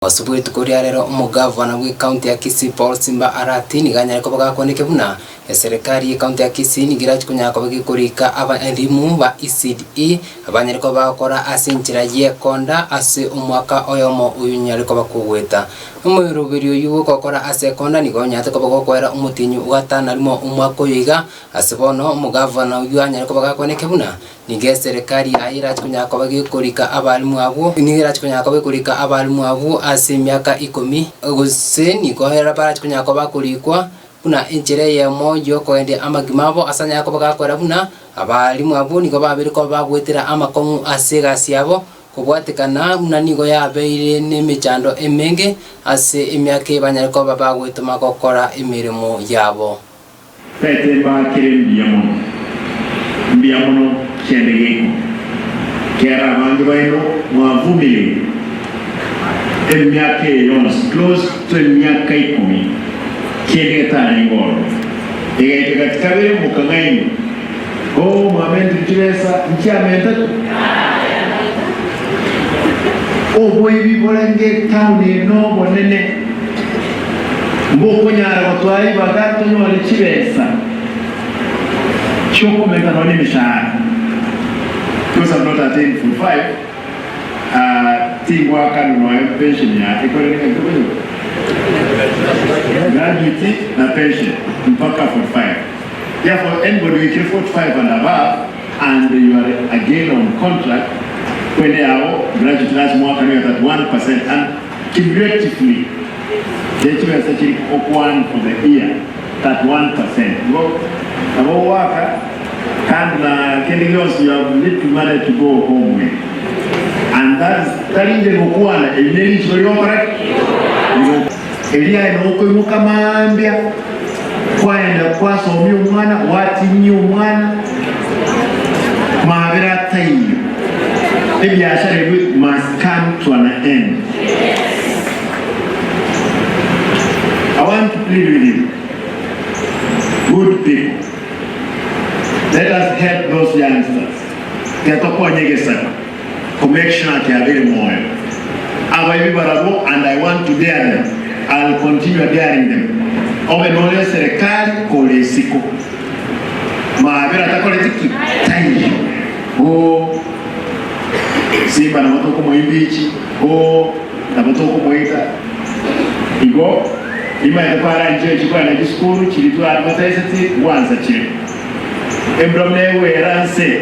Asubuhi tukuria rero umugavana wa kaunti ya Kisii Paul Simba aratini ganya ko bagakoneke buna ya serikali ya kaunti ya Kisii nigiraje kunyako bagikurika aba elimu ba Ecde abanyere ko bakora asinchira ye konda ase umwaka oyomo uyunyare ko bakugweta umwirubirio yugo kokora ase konda nigo nyate ko bagokwera umutinyu ugatana limo umwaka oyiga asebono umugavana uyanyare ko bagakoneke buna nige serikali ayiraje kunyako bagikurika abalimu abo nigiraje kunyako bagikurika abalimu abo ase miaka 10 gose niko hera baraje kunyako bakurikwa buna injire ya moyo koende amagimabo asanya yako bagakwera buna abalimu abo niko babiri ko bagwetera amakomu asega siabo kubwatikana buna nigo yabeire n'emichando emenge ase imyaka banyare ko babagwetuma gukora imirimo yabo pete bakire mbiyamono cyendegeko kera abandu bayino mwavumire emyaka yonse close to emyaka 10 kiende tani ngoro ege katikabere mukangaino ko mwamendu kiresa nkyamenta oboyibi bolenge town eno bonene mboko nyara batwari bagato nyole kiresa choko meka no nimishara because I'm not attending full 5 tingwa kanu no pension ya economic gratuity na pension mpaka 45. Therefore, anybody who is 45 and above, and you are again on contract, when they are graduate last month, you at 1%, and cumulatively, they are searching for one for the year, that 1%. Well, about worker, and Kenigos, you have little money to go home with. And that's telling the Okuana, a little to your correct. Elia inoko mukamambia kwaenda kwasomya umwana watinye umwana mabira tayi ebyashare must come to an end. I want to plead with you, good people, let us help those youngsters get up on to make sure that they are very moral. And I want to dare them. I'll continue daring them. Obenole serikali kole siko. Maabira takole tiki tayi. O Simba na motoko moimbichi. O na motoko moita. Igo ima yapara nje chikwa na diskuru chilitua advertise ti wanza chile. Embromne we ranse